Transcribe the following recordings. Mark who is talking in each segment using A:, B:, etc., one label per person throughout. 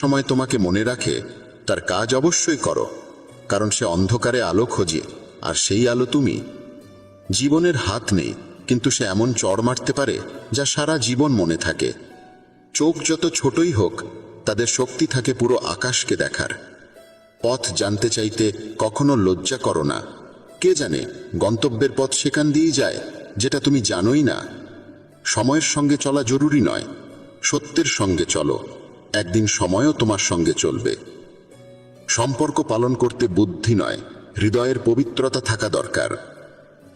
A: সময় তোমাকে মনে রাখে তার কাজ অবশ্যই করো, কারণ সে অন্ধকারে আলো খোঁজে, আর সেই আলো তুমি। জীবনের হাত নেই, কিন্তু সে এমন চড় মারতে পারে যা সারা জীবন মনে থাকে। চোখ যত ছোটই হোক, তাদের শক্তি থাকে পুরো আকাশকে দেখার। পথ জানতে চাইতে কখনো লজ্জা করো না। কে জানে গন্তব্যের পথ সেখান দিয়েই যায়, যেটা তুমি জানোই না। সময়ের সঙ্গে চলা জরুরি নয়, সত্যের সঙ্গে চলো, একদিন সময়ও তোমার সঙ্গে চলবে। সম্পর্ক পালন করতে বুদ্ধি নয়, হৃদয়ের পবিত্রতা থাকা দরকার।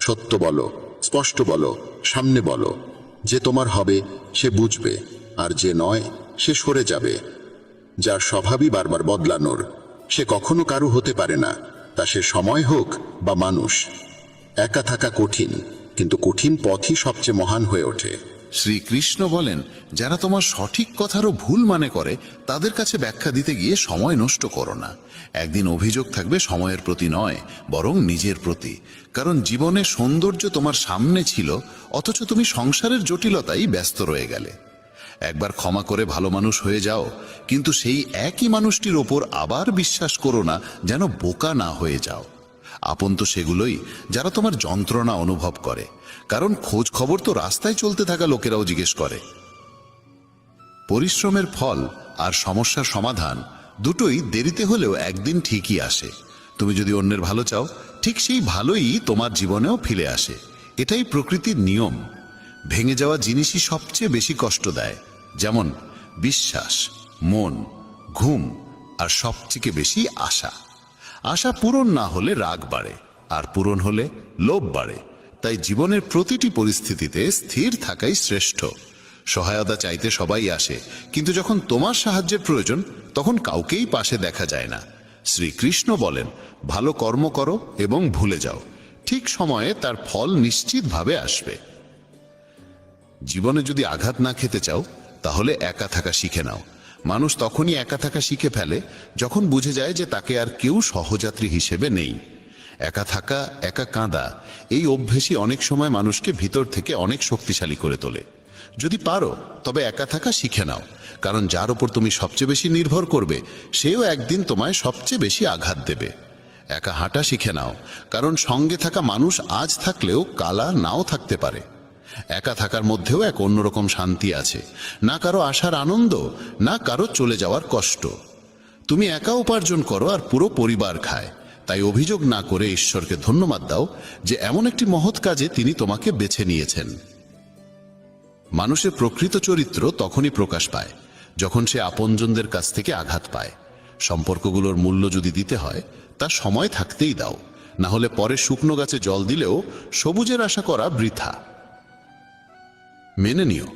A: সত্য বলো, স্পষ্ট বলো, সামনে বলো। যে তোমার হবে সে বুঝবে, আর যে নয় সে সরে যাবে। যার স্বভাবই বারবার বদলানোর, সে কখনো কারু হতে পারে না, তা সে সময় হোক বা মানুষ। একা থাকা কঠিন, কিন্তু কঠিন পথই সবচেয়ে মহান হয়ে ওঠে।
B: শ্রীকৃষ্ণ বলেন, যারা তোমার সঠিক কথারও ভুল মানে করে তাদের কাছে ব্যাখ্যা দিতে গিয়ে সময় নষ্ট করো না। একদিন অভিযোগ থাকবে সময়ের প্রতি নয়, বরং নিজের প্রতি। কারণ জীবনে সৌন্দর্য তোমার সামনে ছিল, অথচ তুমি সংসারের জটিলতাই ব্যস্ত রয়ে গেলে। একবার ক্ষমা করে ভালো মানুষ হয়ে যাও, কিন্তু সেই একই মানুষটির ওপর আবার বিশ্বাস করো না, যেন বোকা না হয়ে যাও। আপন তো সেগুলোই যারা তোমার যন্ত্রণা অনুভব করে, কারণ খোঁজ খবর তো রাস্তায় চলতে থাকা লোকেরাও জিজ্ঞেস করে। পরিশ্রমের ফল আর সমস্যার সমাধান দুটোই দেরিতে হলেও একদিন ঠিকই আসে। তুমি যদি অন্যের ভালো চাও, ঠিক সেই ভালোই তোমার জীবনেও ফিরে আসে। এটাই প্রকৃতির নিয়ম। ভেঙে যাওয়া জিনিসই সবচেয়ে বেশি কষ্ট দেয়, যেমন বিশ্বাস, মন, ঘুম, আর সবথেকে বেশি আশা। আশা পূরণ না হলে রাগ বাড়ে, আর পূরণ হলে লোভ বাড়ে। তাই জীবনের প্রতিটি পরিস্থিতিতে স্থির থাকাই শ্রেষ্ঠ। সহায়তা চাইতে সবাই আসে, কিন্তু যখন তোমার সাহায্যের প্রয়োজন তখন কাউকেই পাশে দেখা যায় না। শ্রীকৃষ্ণ বলেন, ভালো কর্ম করো এবং ভুলে যাও, ঠিক সময়ে তার ফল নিশ্চিতভাবে আসবে। জীবনে যদি আঘাত না খেতে চাও, তাহলে একা থাকা শিখে নাও। মানুষ তখনই একা থাকা শিখে ফেলে যখন বুঝে যায় যে তাকে আর কেউ সহযাত্রী হিসেবে নেই। একা থাকা, একা কাঁদা, এই অভ্যেসই অনেক সময় মানুষকে ভিতর থেকে অনেক শক্তিশালী করে তোলে। যদি পারো তবে একা থাকা শিখে নাও, কারণ যার উপর তুমি সবচেয়ে বেশি নির্ভর করবে সেও একদিন তোমায় সবচেয়ে বেশি আঘাত দেবে। একা হাঁটা শিখে নাও, কারণ সঙ্গে থাকা মানুষ আজ থাকলেও কালা নাও থাকতে পারে। একা থাকার মধ্যেও এক অন্যরকম শান্তি আছে, না কারো আসার আনন্দ, না কারো চলে যাওয়ার কষ্ট। তুমি একা উপার্জন করো আর পুরো পরিবার খায়, তাই অভিযোগ না করে ঈশ্বরকে ধন্যবাদ দাও যে এমন একটি মহৎ কাজে তিনি তোমাকে বেছে নিয়েছেন। মানুষের প্রকৃত চরিত্র তখনই প্রকাশ পায় যখন সে আপনজনদের কাছ থেকে আঘাত পায়। সম্পর্কগুলোর মূল্য যদি দিতে হয়, তা সময় থাকতেই দাও, না হলে পরে শুকনো গাছে জল দিলেও সবুজের আশা করা বৃথা। মেনে নিও,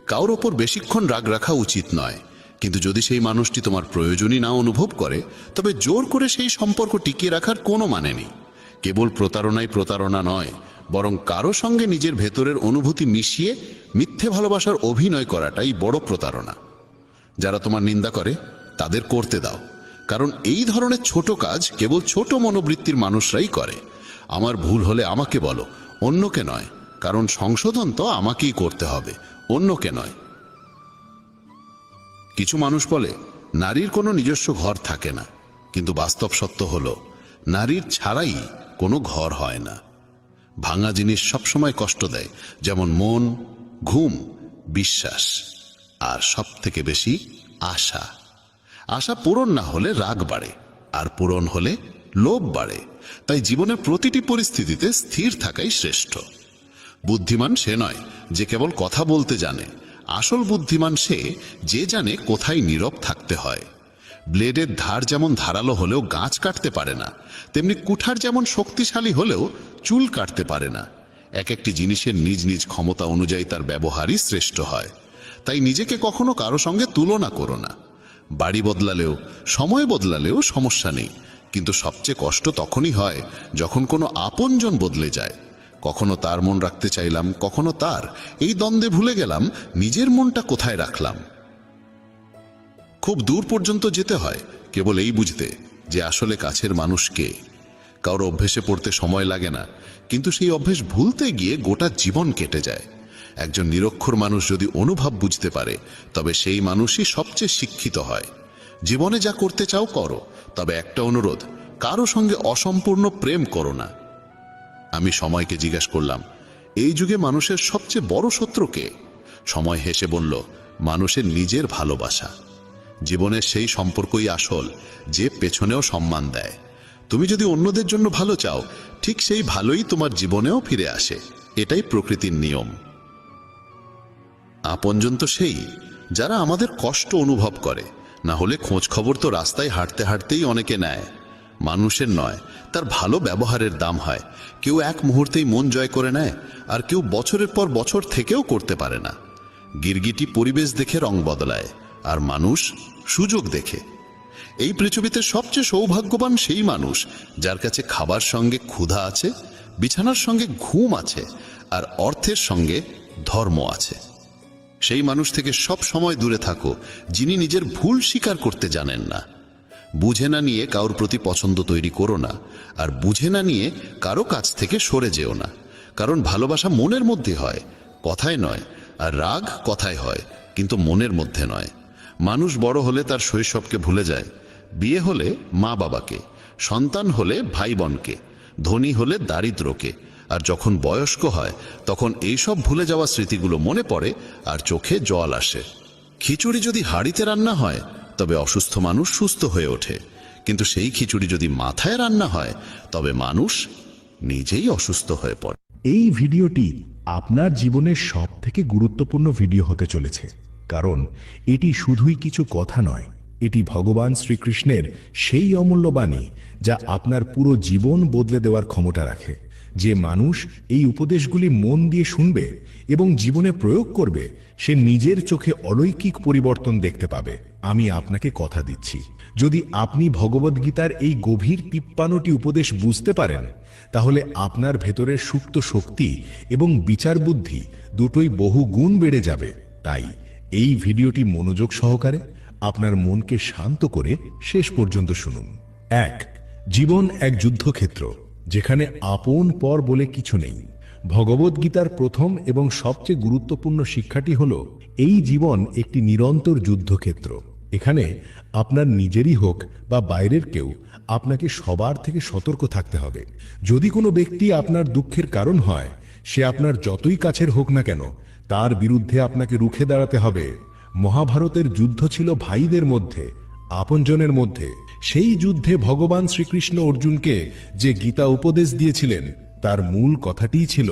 B: কারোর ওপর বেশিক্ষণ রাগ রাখা উচিত নয়, কিন্তু যদি সেই মানুষটি তোমার প্রয়োজনই না অনুভব করে, তবে জোর করে সেই সম্পর্ক টিকিয়ে রাখার কোনো মানে নেই। কেবল প্রতারণাই প্রতারণা নয়, বরং কারো সঙ্গে নিজের ভেতরের অনুভূতি মিশিয়ে মিথ্যে ভালোবাসার অভিনয় করাটাই বড় প্রতারণা। যারা তোমার নিন্দা করে তাদের করতে দাও, কারণ এই ধরনের ছোট কাজ কেবল ছোট মনোবৃত্তির মানুষরাই করে। আমার ভুল হলে আমাকে বলো, অন্যকে নয়, কারণ সংশোধন তো আমাকেই করতে হবে, অন্যকে নয়। কিছু মানুষ বলে নারীর কোনো নিজস্ব ঘর থাকে না, কিন্তু বাস্তব সত্য হলো নারীর ছাড়াই কোনো ঘর হয় না। ভাঙা জিনিস সবসময় কষ্ট দেয়, যেমন মন, ঘুম, বিশ্বাস, আর সবথেকে বেশি আশা। আশা পূরণ না হলে রাগ বাড়ে, আর পূরণ হলে লোভ বাড়ে। তাই জীবনের প্রতিটি পরিস্থিতিতে স্থির থাকাই শ্রেষ্ঠ। বুদ্ধিমান সে নয় যে কেবল কথা বলতে জানে, আসল বুদ্ধিমান সে যে জানে কোথায় নীরব থাকতে হয়। ব্লেডের ধার যেমন ধারালো হলেও গাছ কাটতে পারে না, তেমনি কুঠার যেমন শক্তিশালী হলেও চুল কাটতে পারে না। এক একটি জিনিসের নিজ নিজ ক্ষমতা অনুযায়ী তার ব্যবহারই শ্রেষ্ঠ হয়। তাই নিজেকে কখনো কারো সঙ্গে তুলনা করো না। বাড়ি বদলালেও, সময় বদলালেও সমস্যা নেই, কিন্তু সবচেয়ে কষ্ট তখনই হয় যখন কোনো আপনজন বদলে যায়। কখনো তার মন রাখতে চাইলাম, কখনো তার, এই দ্বন্দ্বে ভুলে গেলাম নিজের মনটা কোথায় রাখলাম। খুব দূর পর্যন্ত যেতে হয় কেবল এই বুঝতে যে আসলে কাছের মানুষ কে। কারো অভ্যেসে পড়তে সময় লাগে না, কিন্তু সেই অভ্যেস ভুলতে গিয়ে গোটা জীবন কেটে যায়। একজন নিরক্ষর মানুষ যদি অনুভব বুঝতে পারে, তবে সেই মানুষই সবচেয়ে শিক্ষিত হয়। জীবনে যা করতে চাও করো, তবে একটা অনুরোধ, কারো সঙ্গে অসম্পূর্ণ প্রেম করো না। আমি সময়কে জিজ্ঞাসা করলাম, এই যুগে মানুষের সবচেয়ে বড় শত্রু কে? সময় হেসে বলল, মানুষের নিজের ভালোবাসা। জীবনের সেই সম্পর্কই আসল, যে পেছনেও সম্মান দেয়। তুমি যদি অন্যদের জন্য ভালো চাও, ঠিক সেই ভালোই তোমার জীবনেও ফিরে আসে। এটাই প্রকৃতির নিয়ম। আপনজন তো সেই যারা আমাদের কষ্ট অনুভব করে, না হলে খোঁজ খবর তো রাস্তায় হাঁটতে হাঁটতেই অনেকে নেয়। মানুষের নয়, তার ভালো ব্যবহারের দাম হয়। কেউ এক মুহূর্তেই মন জয় করে নেয়, আর কেউ বছরের পর বছর থেকেও করতে পারে না। গিরগিটি পরিবেশ দেখে রং বদলায়, আর মানুষ সুযোগ দেখে। এই পৃথিবীতে সবচেয়ে সৌভাগ্যবান সেই মানুষ যার কাছে খাবার সঙ্গে ক্ষুধা আছে, বিছানার সঙ্গে ঘুম আছে, আর অর্থের সঙ্গে ধর্ম আছে। সেই মানুষ থেকে সব সময় দূরে থাকো যিনি নিজের ভুল স্বীকার করতে জানেন না। বুঝে না নিয়ে কারোর প্রতি পছন্দ তৈরি করো না, আর বুঝে না নিয়ে কারো কাছ থেকে সরে যেও না। কারণ ভালোবাসা মনের মধ্যে হয়, কথায় নয়। আর রাগ কথায় হয়, কিন্তু মনের মধ্যে নয়। মানুষ বড় হলে তার শৈশবকে ভুলে যায়, বিয়ে হলে মা বাবাকে, সন্তান হলে ভাই বোনকে, ধনী হলে দারিদ্রকে। আর যখন বয়স্ক হয় তখন এইসব ভুলে যাওয়া স্মৃতিগুলো মনে পড়ে আর চোখে জল আসে। খিচুড়ি যদি হাঁড়িতে রান্না হয় তবে অসুস্থ মানুষ সুস্থ হয়ে ওঠে, কিন্তু সেই খিচুড়ি যদি মাথায় রান্না হয় তবে মানুষ নিজেই অসুস্থ হয়ে পড়ে।
C: এই ভিডিওটি আপনার জীবনের সবথেকে গুরুত্বপূর্ণ ভিডিও হতে চলেছে, কারণ এটি শুধুই কিছু কথা নয়, এটি ভগবান শ্রীকৃষ্ণের সেই অমূল্য বাণী যা আপনার পুরো জীবন বদলে দেওয়ার ক্ষমতা রাখে। যে মানুষ এই উপদেশগুলি মন দিয়ে শুনবে এবং জীবনে প্রয়োগ করবে, সে নিজের চোখে অলৌকিক পরিবর্তন দেখতে পাবে। আমি আপনাকে কথা দিচ্ছি, যদি আপনি ভগবদ্গীতার এই গভীর ৫৩টি উপদেশ বুঝতে পারেন, তাহলে আপনার ভেতরের সুপ্ত শক্তি এবং বিচার বুদ্ধি দুটোই বহু গুণ বেড়ে যাবে। তাই এই ভিডিওটি মনোযোগ সহকারে আপনার মনকে শান্ত করে শেষ পর্যন্ত শুনুন। ১. জীবন এক যুদ্ধক্ষেত্র, যেখানে আপন পর বলে কিছু নেই। ভগবদ্গীতার প্রথম এবং সবচেয়ে গুরুত্বপূর্ণ শিক্ষাটি হল, এই জীবন একটি নিরন্তর যুদ্ধক্ষেত্র। এখানে আপনার নিজেরই হোক বা বাইরের কেউ, আপনাকে সবার থেকে সতর্ক থাকতে হবে। যদি কোনো ব্যক্তি আপনার দুঃখের কারণ হয়, সে আপনার যতই কাছের হোক না কেন, তার বিরুদ্ধে আপনাকে রুখে দাঁড়াতে হবে। মহাভারতের যুদ্ধ ছিল ভাইদের মধ্যে, আপনজনের মধ্যে। সেই যুদ্ধে ভগবান শ্রীকৃষ্ণ অর্জুনকে যে গীতা উপদেশ দিয়েছিলেন, তার মূল কথাটিই ছিল,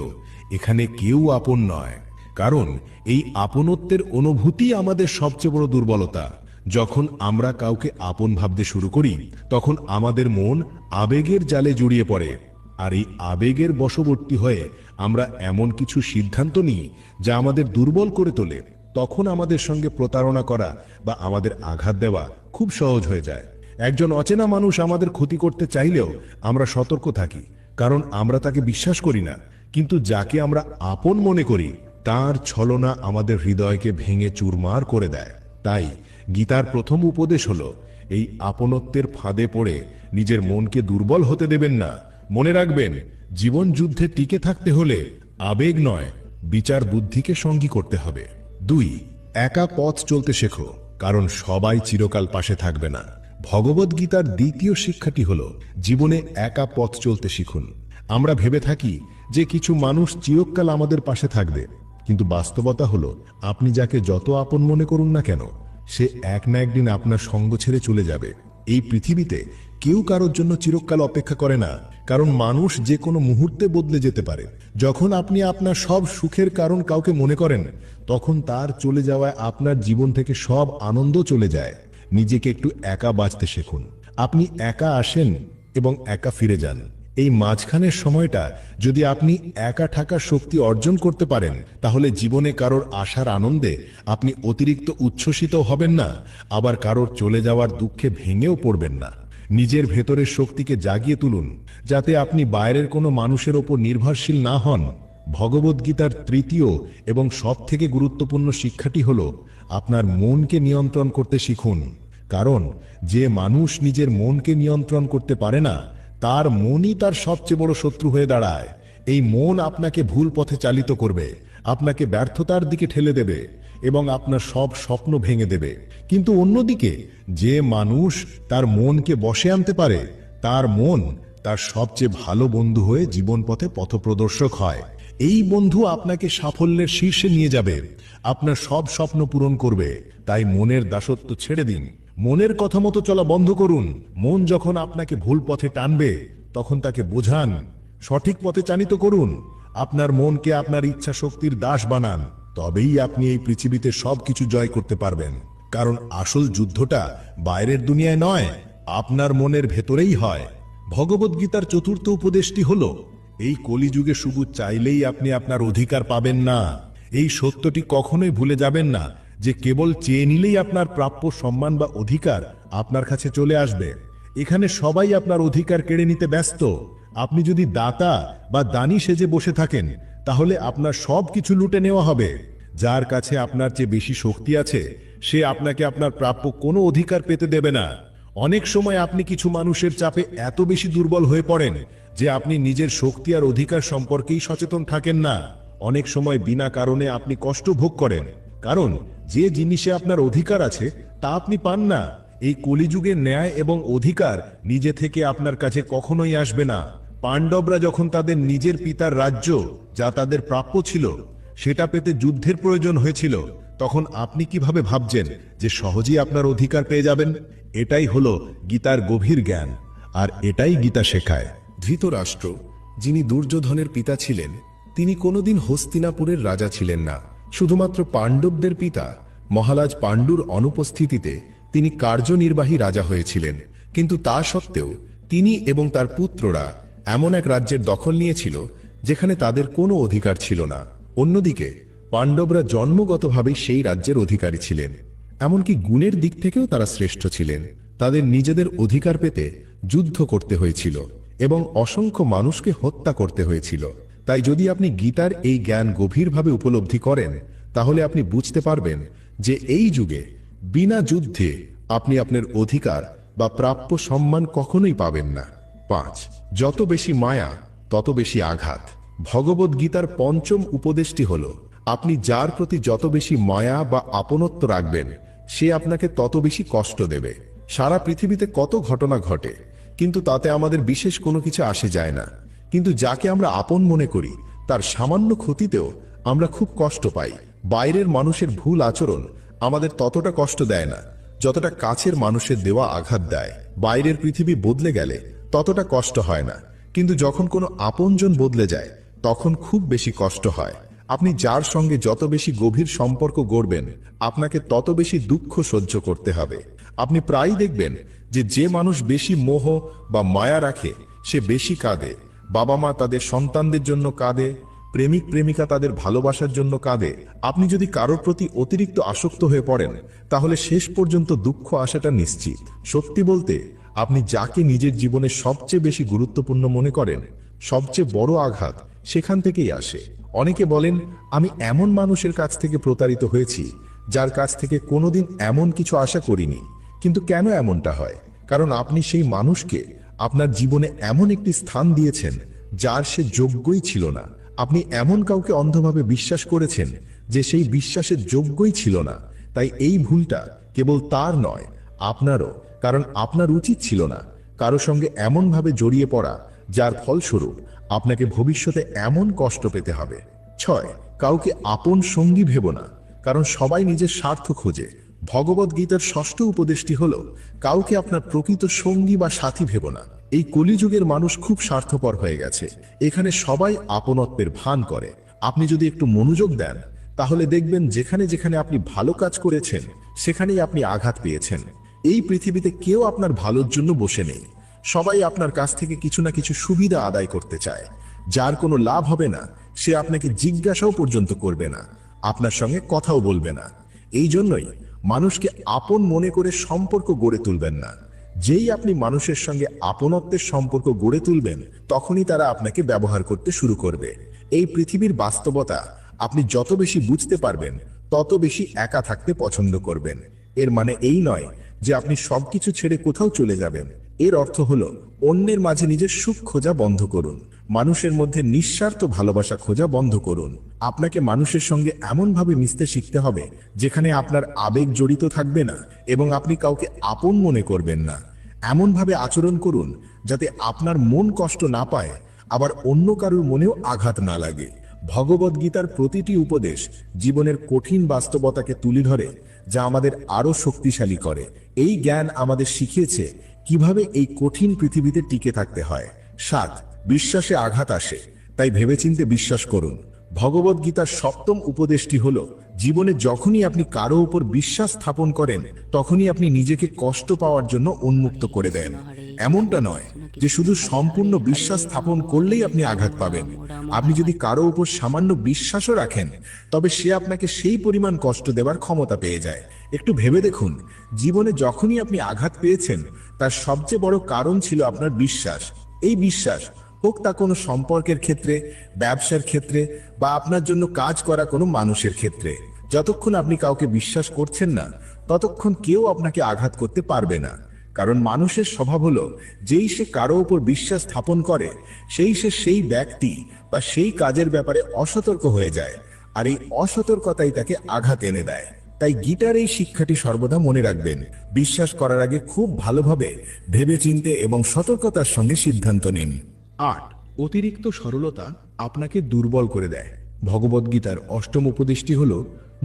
C: এখানে কেউ আপন নয়। কারণ এই আপনত্বের অনুভূতি আমাদের সবচেয়ে বড় দুর্বলতা। যখন আমরা কাউকে আপন ভাবতে শুরু করি, তখন আমাদের মন আবেগের জালে জড়িয়ে পড়ে, আর এই আবেগের বশবর্তী হয়ে আমরা এমন কিছু সিদ্ধান্ত নিই যা আমাদের দুর্বল করে তোলে। তখন আমাদের সঙ্গে প্রতারণা করা বা আমাদের আঘাত দেওয়া খুব সহজ হয়ে যায়। একজন অচেনা মানুষ আমাদের ক্ষতি করতে চাইলেও আমরা সতর্ক থাকি, কারণ আমরা তাকে বিশ্বাস করি না। কিন্তু যাকে আমরা আপন মনে করি, তার ছলনা আমাদের হৃদয়কে ভেঙে চুরমার করে দেয়। তাই গীতার প্রথম উপদেশ হলো, এই আপনত্বের ফাঁদে পড়ে নিজের মনকে দুর্বল হতে দেবেন না। মনে রাখবেন, জীবন যুদ্ধে টিকে থাকতে হলে আবেগ নয়, বিচার বুদ্ধিকে সঙ্গী করতে হবে। ২. একা পথ চলতে শেখো, কারণ সবাই চিরকাল পাশে থাকবে না। ভগবদ্গীতার দ্বিতীয় শিক্ষাটি হল, জীবনে একা পথ চলতে শিখুন। আমরা ভেবে থাকি যে কিছু মানুষ চিরকাল আমাদের পাশে থাকবে, কিন্তু বাস্তবতা হলো, আপনি যাকে যত আপন মনে করুন না কেন, সে এক না একদিন আপনার সঙ্গ ছেড়ে চলে যাবে। এই পৃথিবীতে কেউ কারোর জন্য চিরকাল অপেক্ষা করে না, কারণ মানুষ যে কোনো মুহূর্তে বদলে যেতে পারে। যখন আপনি আপনার সব সুখের কারণ কাউকে মনে করেন, তখন তার চলে যাওয়ায় আপনার জীবন থেকে সব আনন্দ চলে যায়। নিজেকে একটু একা বাঁচতে শিখুন। আপনি একা আসেন এবং একা ফিরে যান। এই মাঝখানের সময়টা যদি আপনি একা থাকার শক্তি অর্জন করতে পারেন, তাহলে জীবনে কারোর আসার আনন্দে আপনি অতিরিক্ত উচ্ছ্বসিত হবেন না, আবার কারোর চলে যাওয়ার দুঃখে ভেঙেও পড়বেন না। নিজের ভেতরের শক্তিকে জাগিয়ে তুলুন, যাতে আপনি বাইরের কোনো মানুষের ওপর নির্ভরশীল না হন। ভগবদ্গীতার তৃতীয় এবং সবথেকে গুরুত্বপূর্ণ শিক্ষাটি হল, আপনার মনকে নিয়ন্ত্রণ করতে শিখুন। কারণ যে মানুষ নিজের মনকে নিয়ন্ত্রণ করতে পারে না, তার মনই তার সবচেয়ে বড় শত্রু হয়ে দাঁড়ায়। এই মন আপনাকে ভুল পথে চালিত করবে, আপনাকে ব্যর্থতার দিকে ঠেলে দেবে এবং আপনার সব স্বপ্ন ভেঙে দেবে। কিন্তু অন্যদিকে যে মানুষ তার মনকে বশে আনতে পারে, তার মন তার সবচেয়ে ভালো বন্ধু হয়ে জীবনপথে পথপ্রদর্শক হয়। এই বন্ধু আপনাকে সাফল্যের শীর্ষে নিয়ে যাবে, আপনার সব স্বপ্ন পূরণ করবে। তাই মনের দাসত্ব ছেড়ে দিন, মনের কথা মতো চলা বন্ধ করুন। মন যখন আপনাকে ভুল পথে টানবে তখন তাকে বোঝান, সঠিক পথে চালিত করুন। আপনার মনকে আপনার ইচ্ছা শক্তির দাস বানান, তবেই আপনি এই পৃথিবীতে সবকিছু জয় করতে পারবেন। কারণ আসল যুদ্ধটা বাইরের দুনিয়ায় নয়, আপনার মনের ভেতরেই হয়। ভগবদ্গীতার চতুর্থ উপদেশটি হলো, এই কলিযুগে শুধু চাইলেই আপনি আপনার অধিকার পাবেন না। এই সত্যটি কখনোই ভুলে যাবেন না যে কেবল চেয়ে নিলেই আপনার প্রাপ্য সম্মান বা অধিকার আপনার কাছে চলে আসবে। এখানে সবাই আপনার অধিকার কেড়ে নিতে ব্যস্ত। আপনি যদি দাতা বা দানী সেজে বসে থাকেন, তাহলে আপনার সব কিছু লুটে নেওয়া হবে। যার কাছে আপনার চেয়ে বেশি শক্তি আছে, সে আপনাকে আপনার প্রাপ্য কোনো অধিকার পেতে দেবে না। অনেক সময় আপনি কিছু মানুষের চাপে এত বেশি দুর্বল হয়ে পড়েন যে আপনি নিজের শক্তি আর অধিকার সম্পর্কেই সচেতন থাকেন না। অনেক সময় বিনা কারণে আপনি কষ্ট ভোগ করেন, কারণ যে জিনিসে আপনার অধিকার আছে তা আপনি পান না। এই কলিযুগের ন্যায় এবং অধিকার নিজে থেকে আপনার কাছে কখনোই আসবে না। পাণ্ডবরা যখন তাদের নিজের পিতার রাজ্য, যা তাদের প্রাপ্য ছিল, সেটা পেতে যুদ্ধের প্রয়োজন হয়েছিল, তখন আপনি কিভাবে ভাবছেন যে সহজেই আপনার অধিকার পেয়ে যাবেন? এটাই হলো গীতার গভীর জ্ঞান, আর এটাই গীতা শেখায়। ধৃতরাষ্ট্র, যিনি দুর্যোধনের পিতা ছিলেন, তিনি কোনোদিন হস্তিনাপুরের রাজা ছিলেন না। শুধুমাত্র পাণ্ডবদের পিতা মহারাজ পাণ্ডুর অনুপস্থিতিতে তিনি কার্যনির্বাহী রাজা হয়েছিলেন। কিন্তু তা সত্ত্বেও তিনি এবং তার পুত্ররা এমন এক রাজ্যের দখল নিয়েছিল যেখানে তাদের কোনো অধিকার ছিল না। অন্যদিকে পাণ্ডবরা জন্মগতভাবেই সেই রাজ্যের অধিকারী ছিলেন, এমনকি গুণের দিক থেকেও তারা শ্রেষ্ঠ ছিলেন। তাদের নিজেদের অধিকার পেতে যুদ্ধ করতে হয়েছিল এবং অসংখ্য মানুষকে হত্যা করতে হয়েছিল। তাই যদি আপনি গীতার এই জ্ঞান গভীরভাবে উপলব্ধি করেন, তাহলে আপনি বুঝতে পারবেন যে এই যুগে বিনা যুদ্ধে আপনি আপনার অধিকার বা প্রাপ্য সম্মান কখনোই পাবেন না। 5, যত বেশি মায়া তত বেশি আঘাত। ভগবদ্গীতার পঞ্চম উপদেশটি হল, আপনি যার প্রতি যত বেশি মায়া বা আপনত্ব রাখবেন, সে আপনাকে তত বেশি কষ্ট দেবে। সারা পৃথিবীতে কত ঘটনা ঘটে, কিন্তু তাতে আমাদের বিশেষ কোনো কিছু আসে যায় না। কিন্তু যাকে আমরা আপন মনে করি, তার সামান্য ক্ষতিতেও আমরা খুব কষ্ট পাই। বাইরের মানুষের ভুল আচরণ আমাদের ততটা কষ্ট দেয় না যতটা কাছের মানুষের দেওয়া আঘাত দেয়। বাইরের পৃথিবী বদলে গেলে ততটা কষ্ট হয় না, কিন্তু যখন কোনো আপনজন বদলে যায় তখন খুব বেশি কষ্ট হয়। আপনি যার সঙ্গে যত বেশি গভীর সম্পর্ক গড়বেন, আপনাকে তত বেশি দুঃখ সহ্য করতে হবে। আপনি প্রায়ই দেখবেন যে মানুষ বেশি মোহ বা মায়া রাখে, সে বেশি কাঁদে। বাবা মা তাদের সন্তানদের জন্য কাঁদে, প্রেমিক প্রেমিকা তাদের ভালোবাসার জন্য কাঁদে। আপনি যদি কারোর প্রতি অতিরিক্ত আসক্ত হয়ে পড়েন, তাহলে শেষ পর্যন্ত দুঃখ আসাটা নিশ্চিত। সত্যি বলতে, আপনি যাকে নিজের জীবনে সবচেয়ে বেশি গুরুত্বপূর্ণ মনে করেন, সবচেয়ে বড় আঘাত সেখান থেকেই আসে। অনেকে বলেন, আমি এমন মানুষের কাছ থেকে প্রতারিত হয়েছি যার কাছ থেকে কোনোদিন এমন কিছু আশা করিনি। কিন্তু কেন এমনটা হয়? কারণ আপনি সেই মানুষকে আপনার জীবনে এমন একটি স্থান দিয়েছেন যার সে যোগ্যই ছিল না। আপনি এমন কাউকে অন্ধভাবে বিশ্বাস করেছেন যে সেই বিশ্বাসের যোগ্যই ছিল না। তাই এই ভুলটা কেবল তার নয়, আপনারও। কারণ আপনার উচিত ছিল না কারো সঙ্গে এমনভাবে জড়িয়ে পড়া যার ফলস্বরূপ আপনাকে ভবিষ্যতে এমন কষ্ট পেতে হবে। 6, কাউকে আপন সঙ্গী ভেবো না, কারণ সবাই নিজের স্বার্থ খোঁজে। ভগবদ্গীতার ষষ্ঠ উপদেশটি হল, কাউকে আপনার প্রকৃত সঙ্গী বা সাথী ভেবো না। এই কলিযুগের মানুষ খুব স্বার্থপর হয়ে গেছে। এখানে সবাই আপনত্বের ভান করে। আপনি যদি একটু মনোযোগ দেন, তাহলে দেখবেন যেখানে যেখানে আপনি ভালো কাজ করেছেন, সেখানেই আপনি আঘাত পেয়েছেন। এই পৃথিবীতে কেউ আপনার ভালোর জন্য বসে নেই। সবাই আপনার কাছ থেকে কিছু না কিছু সুবিধা আদায় করতে চায়। যার কোনো লাভ হবে না, সে আপনাকে জিজ্ঞাসাও পর্যন্ত করবে না, আপনার সঙ্গে কথাও বলবে না। এই জন্যই মানুষকে আপন মনে করে সম্পর্ক গড়ে তুলবেন না। যেই আপনি মানুষের সঙ্গে আপনত্বের সম্পর্ক গড়ে তুলবেন, তখনই তারা আপনাকে ব্যবহার করতে শুরু করবে। এই পৃথিবীর বাস্তবতা আপনি যত বেশি বুঝতে পারবেন, তত বেশি একা থাকতে পছন্দ করবেন। এর মানে এই নয় যে আপনি সবকিছু ছেড়ে কোথাও চলে যাবেন। এর অর্থ হলো, অন্যের মাঝে নিজের সুখ খোঁজা বন্ধ করুন। মানুষের মধ্যে নিঃস্বার্থ ভালোবাসা খোঁজা বন্ধ করুন। আপনাকে মানুষের সঙ্গে এমনভাবে মিশতে শিখতে হবে যেখানে আপনার আবেগ জড়িত থাকবে না এবং আপনি কাউকে আপন মনে করবেন না। এমনভাবে আচরণ করুন যাতে আপনার মন কষ্ট না পায়, আবার অন্য কারোর মনেও আঘাত না লাগে। ভগবদ্গীতার প্রতিটি উপদেশ জীবনের কঠিন বাস্তবতাকে তুলে ধরে, যা আমাদের আরো শক্তিশালী করে। এই জ্ঞান আমাদের শিখিয়েছে কিভাবে এই কঠিন পৃথিবীতে টিকে থাকতে হয়। 7. বিশ্বাসে আঘাত আসে, তাই ভেবেচিন্তে বিশ্বাস করুন। ভগবদ্গীতার 7ম উপদেশটি হল, জীবনে যখনই আপনি কারো উপর বিশ্বাস স্থাপন করেন তখনই আপনি নিজেকে কষ্ট পাওয়ার জন্য উন্মুক্ত করে দেন। এমনটা নয় যে শুধু সম্পূর্ণ বিশ্বাস স্থাপন করলেই আপনি আঘাত পাবেন। আপনি যদি কারো উপর সামান্য বিশ্বাসও রাখেন, তবে সে আপনাকে সেই পরিমাণ কষ্ট দেওয়ার ক্ষমতা পেয়ে যায়। একটু ভেবে দেখুন, জীবনে যখনই আপনি আঘাত পেয়েছেন তার সবচেয়ে বড় কারণ ছিল আপনার বিশ্বাস। এই বিশ্বাস, হোক তা কোনো সম্পর্কের ক্ষেত্রে, ব্যবসার ক্ষেত্রে, বা আপনার জন্য কাজ করা কোনো মানুষের ক্ষেত্রে, যতক্ষণ আপনি কাউকে বিশ্বাস করছেন না ততক্ষণ কেউ আপনাকে আঘাত করতে পারবে না। কারণ মানুষের স্বভাব হলো, যেই সে কারো উপর বিশ্বাস স্থাপন করে সেই ব্যক্তি বা সেই কাজের ব্যাপারে অসতর্ক হয়ে যায়, আর এই অসতর্কতাই তাকে আঘাত এনে দেয়। তাই গীতার এই শিক্ষাটি সর্বদা মনে রাখবেন। বিশ্বাস করার আগে খুব ভালোভাবে ভেবেচিন্তে এবং সতর্কতার সঙ্গে সিদ্ধান্ত নিন। 8. অতিরিক্ত সরলতা আপনাকে দুর্বল করে দেয়। ভগবদ্গীতার 8ম উপদেশটি হল,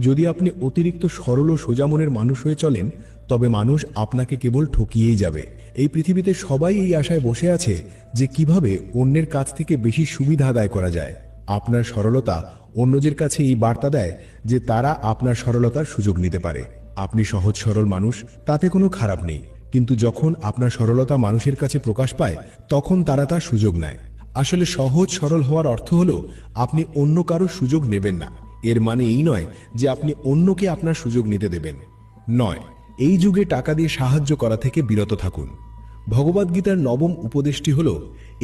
C: যদি আপনি অতিরিক্ত সরল ও সোজা মনের মানুষ হয়ে চলেন তবে মানুষ আপনাকে কেবল ঠকিয়েই যাবে। এই পৃথিবীতে সবাই এই আশায় বসে আছে যে কিভাবে অন্যের কাছ থেকে বেশি সুবিধা আদায় করা যায়। আপনার সরলতা অন্যদের কাছে এই বার্তা দেয় যে তারা আপনার সরলতার সুযোগ নিতে পারে। আপনি সহজ সরল মানুষ, তাতে কোনো খারাপ নেই, কিন্তু যখন আপনার সরলতা মানুষের কাছে প্রকাশ পায় তখন তারা তার সুযোগ নেয়। আসলে সহজ সরল হওয়ার অর্থ হলো আপনি অন্য কারো সুযোগ নেবেন না। এর মানে এই নয় যে আপনি অন্যকে আপনার সুযোগ নিতে দেবেন। 9. এই যুগে টাকা দিয়ে সাহায্য করা থেকে বিরত থাকুন। ভগবদ্গীতার 9ম উপদেশটি হল,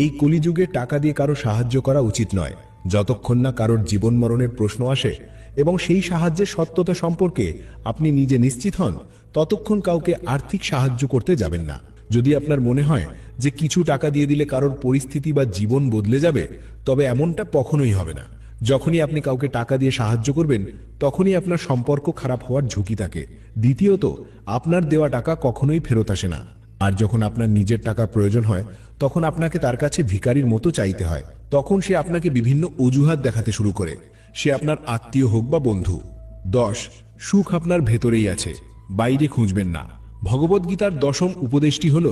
C: এই কলিযুগে টাকা দিয়ে কারো সাহায্য করা উচিত নয়, যতক্ষণ না কারোর জীবন মরণের প্রশ্ন আসে এবং সেই সাহায্যের সত্যতা সম্পর্কে আপনি নিজে নিশ্চিত হন, ততক্ষণ কাউকে আর্থিক সাহায্য করতে যাবেন না। যদি আপনার মনে হয় যে কিছু টাকা দিয়ে দিলে কারোর পরিস্থিতি বা জীবন বদলে যাবে, তবে এমনটা কখনোই হবে না। যখনই আপনি কাউকে টাকা দিয়ে সাহায্য করবেন তখনই আপনার সম্পর্ক খারাপ হওয়ার ঝুঁকি থাকে। দ্বিতীয়ত, আপনার দেওয়া টাকা কখনোই ফেরত আসে না, আর যখন আপনার নিজের টাকা প্রয়োজন হয় তখন আপনাকে তার কাছে ভিখারির মতো চাইতে হয়। তখন সে আপনাকে বিভিন্ন অজুহাত দেখাতে শুরু করে, সে আপনার আত্মীয় হোক বা বন্ধু। 10. সুখ আপনার ভেতরেই আছে, বাইরে খুঁজবেন না। ভগবদ্গীতার 10ম উপদেশটি হল,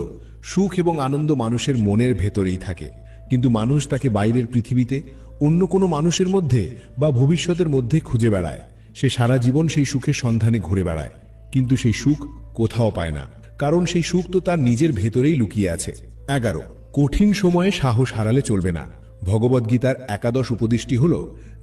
C: সুখ এবং আনন্দ মানুষের মনের ভেতরেই থাকে, কিন্তু মানুষ তাকে বাইরের পৃথিবীতে, অন্য কোনো মানুষের মধ্যে বা ভবিষ্যতের মধ্যে খুঁজে বেড়ায়। সে সারা জীবন সেই সুখের সন্ধানে ঘুরে বেড়ায়, কিন্তু সেই সুখ কোথাও পায় না, কারণ সেই সুখ তো তার নিজের ভেতরেই লুকিয়ে আছে। 11. কঠিন সময়ে সাহস হারালে চলবে না। ভগবদ্গীতার 11ম উপদেশটি হল,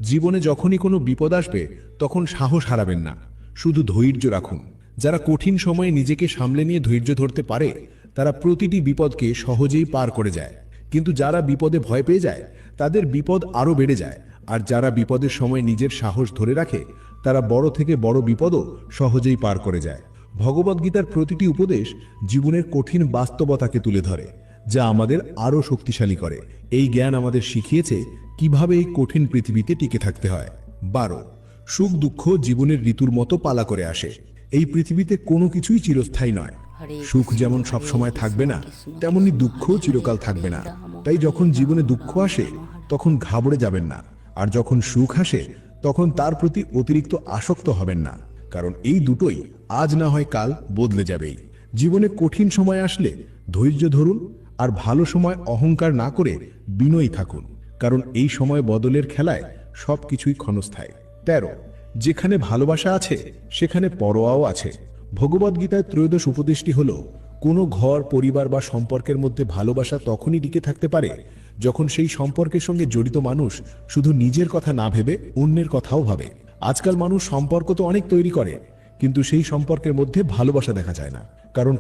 C: জীবনে যখনই কোনো বিপদ আসবে তখন সাহস হারাবেন না, শুধু ধৈর্য রাখুন। যারা কঠিন সময়ে নিজেকে সামলে নিয়ে ধৈর্য ধরতে পারে তারা প্রতিটি বিপদকে সহজেই পার করে যায়, কিন্তু যারা বিপদে ভয় পেয়ে যায় তাদের বিপদ আরো বেড়ে যায়। আর যারা বিপদের সময় নিজের সাহস ধরে রাখে তারা বড় থেকে বড় বিপদও সহজেই পার করে যায়। ভগবদ্গীতার প্রতিটি উপদেশ জীবনের কঠিন বাস্তবতাকে তুলে ধরে, যা আমাদের আরো শক্তিশালী করে। এই জ্ঞান আমাদের শিখিয়েছে কিভাবে এই কঠিন পৃথিবীতে টিকে থাকতে হয়। 12. সুখ দুঃখ জীবনের ঋতুর মতো পালা করে আসে। এই পৃথিবীতে কোনো কিছুই চিরস্থায়ী নয়। সুখ যেমন সব সময় থাকবে না, তেমনি দুঃখও চিরকাল থাকবে না। তাই যখন জীবনে দুঃখ আসে তখন ঘাবড়ে যাবেন না, আর যখন সুখ আসে তখন তার প্রতি অতিরিক্ত আসক্ত হবেন না, কারণ এই দুটোই আজ না হয় কাল বদলে যাবেই। জীবনে কঠিন সময় আসলে ধৈর্য ধরুন, আর ভালো সময় অহংকার না করে বিনয়ী থাকুন, কারণ এই সময় বদলের খেলায় সবকিছুই ক্ষণস্থায়ী। 13. যেখানে ভালোবাসা আছে সেখানে পরোয়াও আছে। ভগবদ্গীতার 13ম উপদেশটি হল, কোনো ঘর, পরিবার বা সম্পর্কের মধ্যে ভালোবাসা তখনই টিকে থাকতে পারে যখন সেই সম্পর্কের সঙ্গে জড়িত মানুষ শুধু নিজের কথা না ভেবে অন্যের কথাও ভাবে। আজকাল মানুষ সম্পর্ক তো অনেক তৈরি করে, কিন্তু সেই সম্পর্কের মধ্যে ভালোবাসা দেখা যায় না, কারণ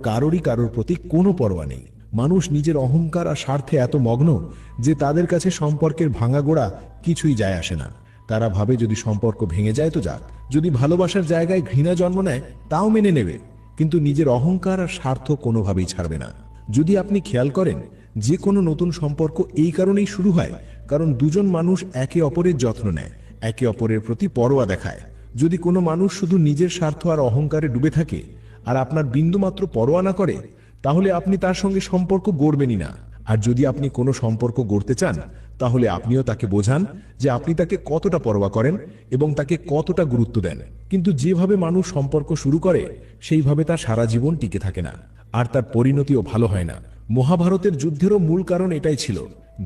C: কারোর প্রতি কোনো পরোয়া নেই। মানুষ নিজের অহংকার আর স্বার্থে এত মগ্ন যে তাদের কাছে সম্পর্কের ভাঙা গোড়া কিছুই যায় আসে না। তারা ভাবে যদি সম্পর্ক ভেঙে যায় তো যাক, যদি ভালোবাসার জায়গায় ঘৃণা জন্ম নেয় তাও মেনে নেবে, কিন্তু নিজের অহংকার আর স্বার্থ কোনোভাবেই ছাড়বে না। যদি আপনি খেয়াল করেন যে কোনো নতুন সম্পর্ক এই কারণেই শুরু হয় কারণ দুজন মানুষ একে অপরের যত্ন নেয়, একে অপরের প্রতি পরোয়া দেখায়। যদি কোনো মানুষ শুধু নিজের স্বার্থ আর অহংকারে ডুবে থাকে আর আপনার বিন্দুমাত্র পরোয়া না করে, তাহলে আপনি তার সঙ্গে সম্পর্ক গড়বেনই না। আর যদি আপনি কোনো সম্পর্ক গড়তে চান, তাহলে আপনিও তাকে বোঝান যে আপনি তাকে কতটা পরোয়া করেন এবং তাকে কতটা গুরুত্ব দেন। কিন্তু যেভাবে মানুষ সম্পর্ক শুরু করে, সেইভাবে তার সারা জীবন টিকে থাকে না, আর তার পরিণতিও ভালো হয় না। মহাভারতের যুদ্ধেরও মূল কারণ এটাই ছিল।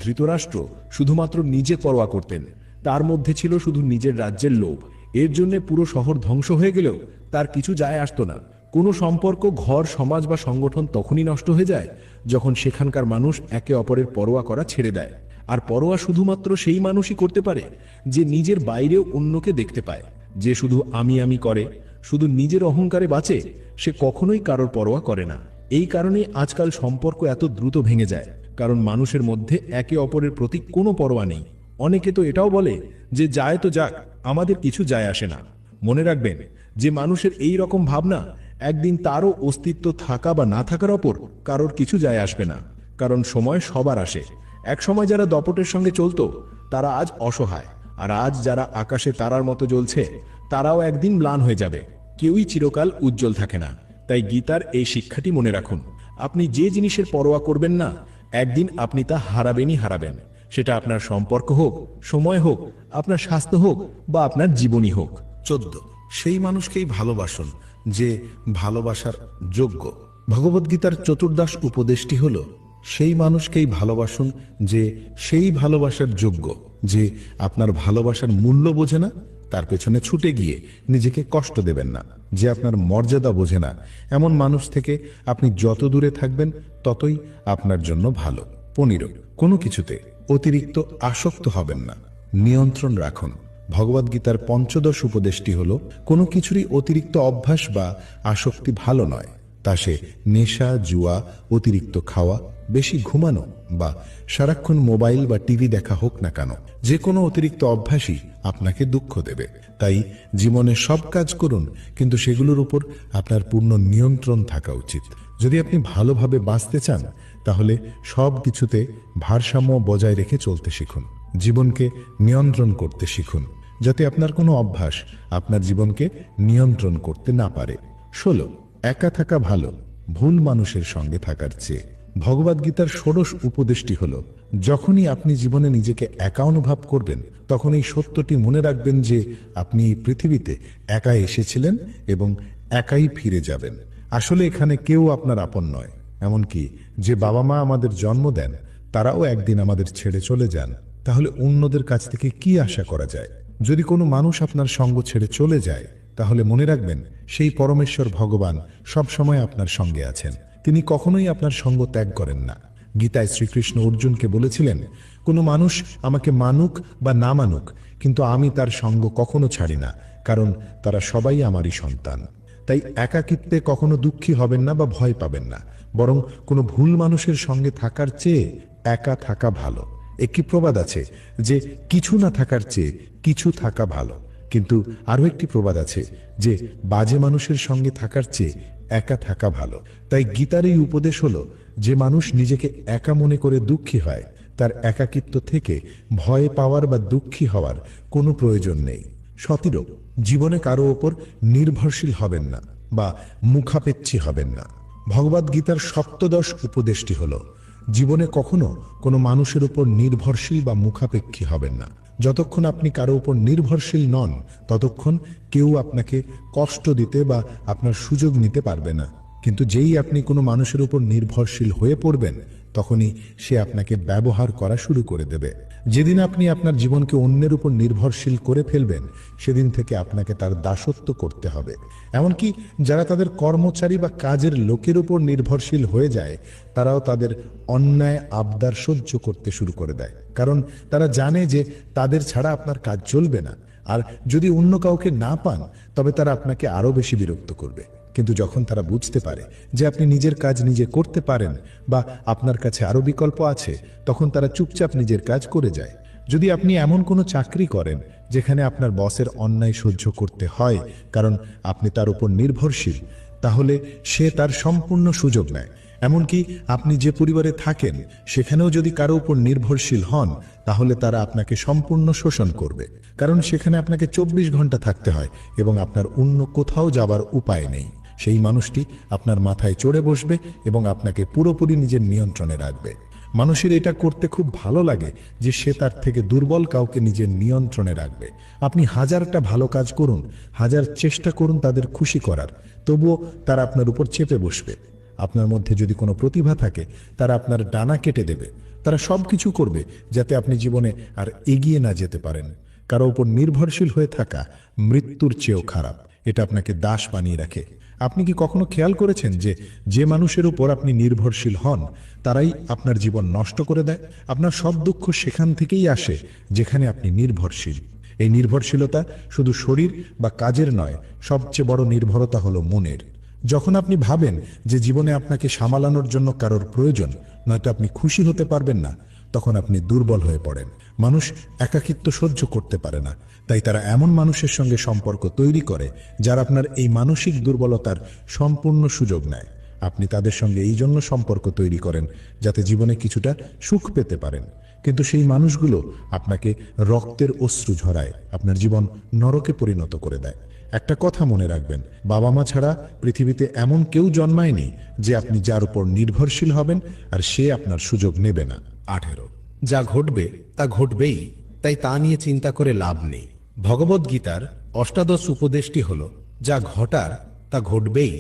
C: ধৃতরাষ্ট্র শুধুমাত্র নিজে পরোয়া করতেন, তার মধ্যে ছিল শুধু নিজের রাজ্যের লোভ। এর জন্য পুরো শহর ধ্বংস হয়ে গেলেও তার কিছু যায় আসতো না। কোনো সম্পর্ক, ঘর, সমাজ বা সংগঠন তখনই নষ্ট হয়ে যায় যখন সেখানকার মানুষ একে অপরের পরোয়া করা ছেড়ে দেয়। আর পরোয়া শুধুমাত্র সেই মানুষই করতে পারে যে নিজের বাইরেও অন্যকে দেখতে পায়। যে শুধু আমি আমি করে, শুধু নিজের অহংকারে বাঁচে, সে কখনোই কারোর পরোয়া করে না। এই কারণেই আজকাল সম্পর্ক এত দ্রুত ভেঙে যায়, কারণ মানুষের মধ্যে একে অপরের প্রতি কোনো পরোয়া নেই। অনেকে তো এটাও বলে যে যায় তো যাক, আমাদের কিছু যায় আসে না। মনে রাখবেন, যে মানুষের এই রকম ভাবনা, একদিন তারও অস্তিত্ব থাকা বা না থাকার ওপর কারোর কিছু যায় আসবে না। কারণ সময় সবার আসে। এক সময় যারা দপটের সঙ্গে চলতো, তারা আজ অসহায়, আর আজ যারা আকাশে তারার মতো জ্বলছে, তারাও একদিন ম্লান হয়ে যাবে। কেউই চিরকাল উজ্জ্বল থাকে না। তাই গীতার এই শিক্ষাটি মনে রাখুন, আপনি যে জিনিসের পরোয়া করবেন না, একদিন আপনি তা হারাবেনই হারাবেন। সেটা আপনার সম্পর্ক হোক, সময় হোক, আপনার স্বাস্থ্য হোক বা আপনার জীবনই হোক।
D: 14, সেই মানুষকেই ভালোবাসুন যে ভালোবাসার যোগ্য। ভগবদ্গীতার চতুর্দশ উপদেশটি হল, সেই মানুষকেই ভালোবাসুন যে সেই ভালোবাসার যোগ্য। যে আপনার ভালোবাসার মূল্য বোঝে না, তার পেছনে ছুটে গিয়ে নিজেকে কষ্ট দেবেন না। যে আপনার মর্যাদা বোঝে না, এমন মানুষ থেকে আপনি যত দূরে থাকবেন ততই আপনার জন্য ভালো। 15, কোনো কিছুতে অতিরিক্ত আসক্ত হবেন না, নিয়ন্ত্রণ রাখুন। ভগবদ্গীতার পঞ্চদশ উপদেশটি হল, কোনো কিছুরই অতিরিক্ত অভ্যাস বা আসক্তি ভালো নয়। তা সে নেশা, জুয়া, অতিরিক্ত খাওয়া, বেশি ঘুমানো বা সারাক্ষণ মোবাইল বা টিভি দেখা হোক না কেন, যে কোনো অতিরিক্ত অভ্যাসই আপনাকে দুঃখ দেবে। তাই জীবনে সব কাজ করুন, কিন্তু সেগুলোর উপর আপনার পূর্ণ নিয়ন্ত্রণ থাকা উচিত। যদি আপনি ভালোভাবে বাঁচতে চান, তাহলে সব কিছুতে ভারসাম্য বজায় রেখে চলতে শিখুন। জীবনকে নিয়ন্ত্রণ করতে শিখুন, যাতে আপনার কোনো অভ্যাস আপনার জীবনকে নিয়ন্ত্রণ করতে না পারে। 16, একা থাকা ভালো ভুল মানুষের সঙ্গে থাকার চেয়ে। ভগবদ্গীতার ষোড়শ উপদেশটি হল, যখনই আপনি জীবনে নিজেকে একা অনুভব করবেন, তখন এই সত্যটি মনে রাখবেন যে আপনি এই পৃথিবীতে একা এসেছিলেন এবং একাই ফিরে যাবেন। আসলে এখানে কেউ আপনার আপন নয়। এমনকি যে বাবা মা আমাদের জন্ম দেন, তারাও একদিন আমাদের ছেড়ে চলে যান। তাহলে অন্যদের কাছ থেকে কি আশা করা যায়? যদি কোনো মানুষ আপনার সঙ্গ ছেড়ে চলে যায়, তাহলে মনে রাখবেন, সেই পরমেশ্বর ভগবান সব সময় আপনার সঙ্গে আছেন। তিনি কখনোই আপনার সঙ্গ ত্যাগ করেন না। গীতায় শ্রীকৃষ্ণ অর্জুনকে বলেছিলেন, কোনো মানুষ আমাকে মানুক বা না মানুক, কিন্তু আমি তার সঙ্গ কখনো ছাড়ি না, কারণ তারা সবাই আমারই সন্তান। তাই একাকিত্বে কখনো দুঃখী হবেন না বা ভয় পাবেন না, বরং কোনো ভুল মানুষের সঙ্গে থাকার চেয়ে একা থাকা ভালো। একটি প্রবাদ আছে যে কিছু না থাকার চেয়ে কিছু থাকা ভালো, কিন্তু আরও একটি প্রবাদ আছে যে বাজে মানুষের সঙ্গে থাকার চেয়ে একা থাকা ভালো। তাই গীতার এই উপদেশ হলো, যে মানুষ নিজেকে একা মনে করে দুঃখী হয়, তার একাকিত্ব থেকে ভয় পাওয়ার বা দুঃখী হওয়ার কোনো প্রয়োজন নেই। 17, জীবনে কারো ওপর নির্ভরশীল হবেন না বা মুখাপেক্ষী হবেন না। ভগবদ্গীতার সপ্তদশ উপদেশটি হল, জীবনে কখনো কোনো মানুষের উপর নির্ভরশীল বা মুখাপেক্ষী হবেন না। যতক্ষণ আপনি কারো উপর নির্ভরশীল নন, ততক্ষণ কেউ আপনাকে কষ্ট দিতে বা আপনার সুযোগ নিতে পারবে না। কিন্তু যেই আপনি কোনো মানুষের উপর নির্ভরশীল হয়ে পড়বেন, তখনই সে আপনাকে ব্যবহার করা শুরু করে দেবে। যেদিন আপনি আপনার জীবনকে অন্যের উপর নির্ভরশীল করে ফেলবেন, সেদিন থেকে আপনাকে তার দাসত্ব করতে হবে। এমনকি যারা তাদের কর্মচারী বা কাজের লোকের উপর নির্ভরশীল হয়ে যায়, তারাও তাদের অন্যায় আবদার সহ্য করতে শুরু করে দেয়, কারণ তারা জানে যে তাদের ছাড়া আপনার কাজ চলবে না। আর যদি অন্য কাউকে না পান, তবে তারা আপনাকে আরো বেশি বিরক্ত করবে। কিন্তু যখন তারা বুঝতে পারে যে আপনি নিজের কাজ নিজে করতে পারেন বা আপনার কাছে আরো বিকল্প আছে, তখন তারা চুপচাপ নিজের কাজ করে যায়। যদি আপনি এমন কোনো চাকরি করেন যেখানে আপনার বসের অন্যায় সহ্য করতে হয় কারণ আপনি তার উপর নির্ভরশীল, তাহলে সে তার সম্পূর্ণ সুযোগ নেয়।
C: এমনকি আপনি যে পরিবারে থাকেন সেখানেও যদি কারো উপর নির্ভরশীল হন, তাহলে তারা আপনাকে সম্পূর্ণ শোষণ করবে, কারণ সেখানে আপনাকে 24 ঘন্টা থাকতে হয় এবং আপনার অন্য কোথাও যাবার উপায় নেই। সেই মানুষটি আপনার মাথায় চড়ে বসবে এবং আপনাকে পুরোপুরি নিজের নিয়ন্ত্রণে রাখবে। মানুষের এটা করতে খুব ভালো লাগে যে সে তার থেকে দুর্বল কাউকে নিজের নিয়ন্ত্রণে রাখবে। আপনি হাজারটা ভালো কাজ করুন, হাজার চেষ্টা করুন তাদের খুশি করার, তবুও তারা আপনার উপর চেপে বসবে। আপনার মধ্যে যদি কোনো প্রতিভা থাকে, তারা আপনার ডানা কেটে দেবে। তারা সব কিছু করবে যাতে আপনি জীবনে আর এগিয়ে না যেতে পারেন। কারো উপর নির্ভরশীল হয়ে থাকা মৃত্যুর চেয়েও খারাপ। এটা আপনাকে দাস বানিয়ে রাখে। আপনি কি কখনো খেয়াল করেছেন যে যে মানুষের উপর আপনি নির্ভরশীল হন তারাই আপনার জীবন নষ্ট করে দেয়? আপনার সব দুঃখ সেখান থেকেই আসে যেখানে আপনি নির্ভরশীল। এই নির্ভরশীলতা শুধু শরীর বা কাজের নয়, সবচেয়ে বড় নির্ভরতা হলো মনের। যখন আপনি ভাবেন যে জীবনে আপনাকে সামলানোর জন্য কারোর প্রয়োজন, নয়তো আপনি খুশি হতে পারবেন না, তখন আপনি দুর্বল হয়ে পড়েন। মানুষ একাকিত্ব সহ্য করতে পারে না, তাই তারা এমন মানুষের সঙ্গে সম্পর্ক তৈরি করে যারা আপনার এই মানসিক দুর্বলতার সম্পূর্ণ সুযোগ নেয়। আপনি তাদের সঙ্গে এই জন্য সম্পর্ক তৈরি করেন যাতে জীবনে কিছুটা সুখ পেতে পারেন, কিন্তু সেই মানুষগুলো আপনাকে রক্তের অশ্রু ঝরায়, আপনার জীবন নরকে পরিণত করে দেয়। একটা কথা মনে রাখবেন, বাবা মা ছাড়া পৃথিবীতে এমন কেউ জন্মায়নি যে আপনি যার উপর নির্ভরশীল হবেন আর সে আপনার সুযোগ নেবে না।
D: 18 যা ঘটবে তা ঘটবেই, তাই তা নিয়ে চিন্তা করে লাভ নেই। ভগবদ্গীতার অষ্টাদশ উপদেশটি হল, যা ঘটার তা ঘটবেই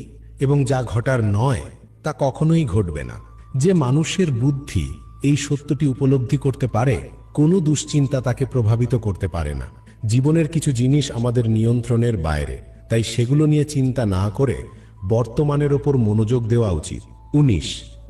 D: এবং যা ঘটার নয় তা কখনোই ঘটবে না। যে মানুষের বুদ্ধি এই সত্যটি উপলব্ধি করতে পারে, কোনো দুশ্চিন্তা তাকে প্রভাবিত করতে পারে না। জীবনের কিছু জিনিস আমাদের নিয়ন্ত্রণের বাইরে, তাই সেগুলো নিয়ে চিন্তা না করে বর্তমানের ওপর মনোযোগ দেওয়া উচিত। 19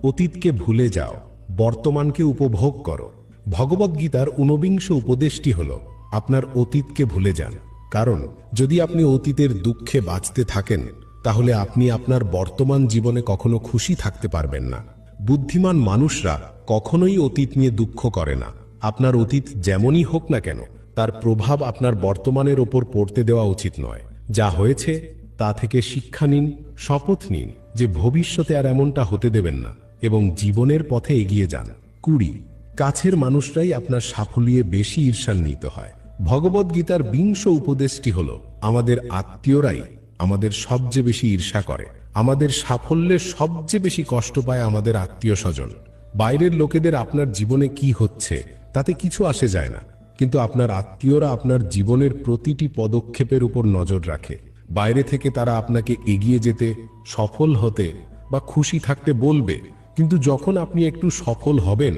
D: অতীতকে ভুলে যাও, বর্তমানকে উপভোগ করো। ভগবদ্গীতার 19 উপদেশটি হল, আপনার অতীতকে ভুলে যান, কারণ যদি আপনি অতীতের দুঃখে বাঁচতে থাকেন তাহলে আপনি আপনার বর্তমান জীবনে কখনো খুশি থাকতে পারবেন না। বুদ্ধিমান মানুষরা কখনোই অতীত নিয়ে দুঃখ করে না। আপনার অতীত যেমনই হোক না কেন, তার প্রভাব আপনার বর্তমানের ওপর পড়তে দেওয়া উচিত নয়। যা হয়েছে তা থেকে শিক্ষা নিন, শপথ নিন যে ভবিষ্যতে আর এমনটা হতে দেবেন না এবং জীবনের পথে এগিয়ে যান। 20 কাছের মানুষরাই আপনার সাফল্যে বেশি ঈর্ষান্বিত হয়। ভগবদ্গীতার 20 উপদেশটি হল, আমাদের আত্মীয়রাই আমাদের সবচেয়ে বেশি ঈর্ষা করে। আমাদের সাফল্যে সবচেয়ে বেশি কষ্ট পায় আমাদের আত্মীয় স্বজন। বাইরের লোকেদের আপনার জীবনে কি হচ্ছে তাতে কিছু আসে যায় না, কিন্তু আপনার আত্মীয়রা আপনার জীবনের প্রতিটি পদক্ষেপের উপর নজর রাখে। বাইরে থেকে তারা আপনাকে এগিয়ে যেতে, সফল হতে বা খুশি থাকতে বলবে, কিন্তু যখন আপনি একটু সফল হবেন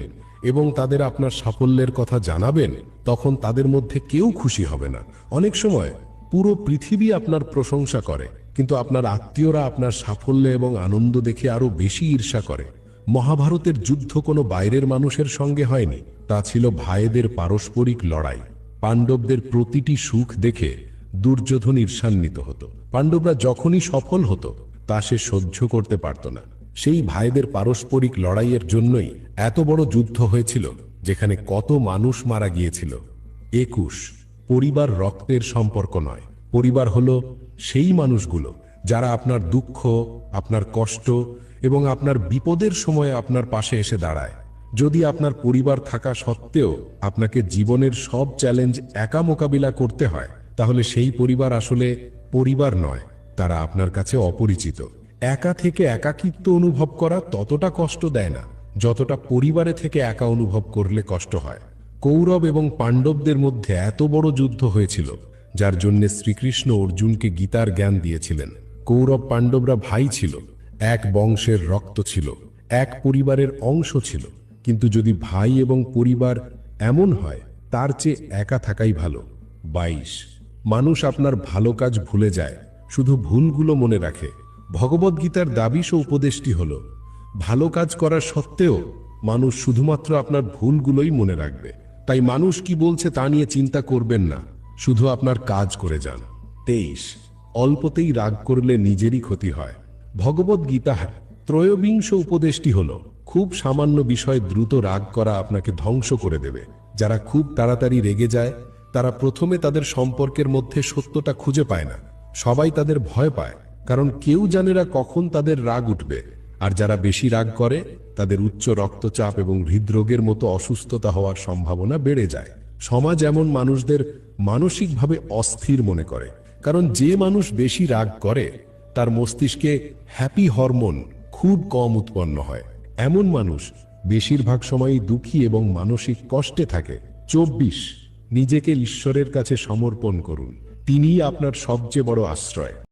D: এবং তাদের আপনার সাফল্যের কথা জানাবেন, তখন তাদের মধ্যে কেউ খুশি হবে না। অনেক সময় পুরো পৃথিবী আপনার প্রশংসা করে, কিন্তু আপনার আত্মীয়রা আপনার সাফল্য এবং আনন্দ দেখে আরো বেশি ঈর্ষা করে। মহাভারতের যুদ্ধ কোনো বাইরের মানুষের সঙ্গে হয়নি, তা ছিল ভাইদের পারস্পরিক লড়াই। পাণ্ডবদের প্রতিটি সুখ দেখে দুর্যোধন ঈর্ষান্বিত হতো। পাণ্ডবরা যখনই সফল হতো তা সে সহ্য করতে পারত না। সেই ভাইদের পারস্পরিক লড়াইয়ের জন্যই এত বড় যুদ্ধ হয়েছিল, যেখানে কত মানুষ মারা গিয়েছিল। 21 পরিবার রক্তের সম্পর্ক নয়, পরিবার হলো সেই মানুষগুলো যারা আপনার দুঃখ, আপনার কষ্ট এবং আপনার বিপদের সময় আপনার পাশে এসে দাঁড়ায়। যদি আপনার পরিবার থাকা সত্ত্বেও আপনাকে জীবনের সব চ্যালেঞ্জ একা মোকাবিলা করতে হয়, তাহলে সেই পরিবার আসলে পরিবার নয়, তারা আপনার কাছে অপরিচিত। একা থেকে একাকিত্ব অনুভব করা ততটা কষ্ট দেয় না যতটা পরিবারে থেকে একা অনুভব করলে কষ্ট হয়। কৌরব এবং পাণ্ডবদের মধ্যে এত বড় যুদ্ধ হয়েছিল, যার জন্য শ্রীকৃষ্ণ অর্জুনকে গীতার জ্ঞান দিয়েছিলেন। কৌরব পাণ্ডবরা ভাই ছিল, এক বংশের রক্ত ছিল, এক পরিবারের অংশ ছিল, কিন্তু যদি ভাই এবং পরিবার এমন হয়, তার চেয়ে একা থাকাই ভালো। 22 মানুষ আপনার ভালো কাজ ভুলে যায়, শুধু ভুলগুলো মনে রাখে। ভগবদ্গীতার 22 উপদেশটি হল, ভালো কাজ করার সত্ত্বেও মানুষ শুধুমাত্র আপনার ভুলগুলোই মনে রাখবে। তাই মানুষ কি বলছে তা নিয়ে চিন্তা করবেন না, শুধু আপনার কাজ করে যান। 23 অল্পতেই রাগ করলে নিজেরই ক্ষতি হয়। ভগবদ্গীতার 23 উপদেশটি হল, খুব সামান্য বিষয় দ্রুত রাগ করা আপনাকে ধ্বংস করে দেবে। যারা খুব তাড়াতাড়ি রেগে যায় তারা প্রথমে তাদের সম্পর্কের মধ্যে সত্যটা খুঁজে পায় না। সবাই তাদের ভয় পায়, কারণ কেউ জানে না কখন তাদের রাগ উঠবে।
C: আর যারা বেশি রাগ করে তাদের উচ্চ রক্তচাপ এবং হৃদরোগের মতো অসুস্থতা হওয়ার সম্ভাবনা বেড়ে যায়। সমাজ এমন মানুষদের মানসিকভাবে অস্থির মনে করে, কারণ যে মানুষ বেশি রাগ করে তার মস্তিষ্কে হ্যাপি হরমোন খুব কম উৎপন্ন হয়। এমন মানুষ বেশিরভাগ সময়ই দুঃখী এবং মানসিক কষ্টে থাকে। 24 নিজেকে ঈশ্বরের কাছে সমর্পণ করুন, তিনিই আপনার সবচেয়ে বড় আশ্রয়।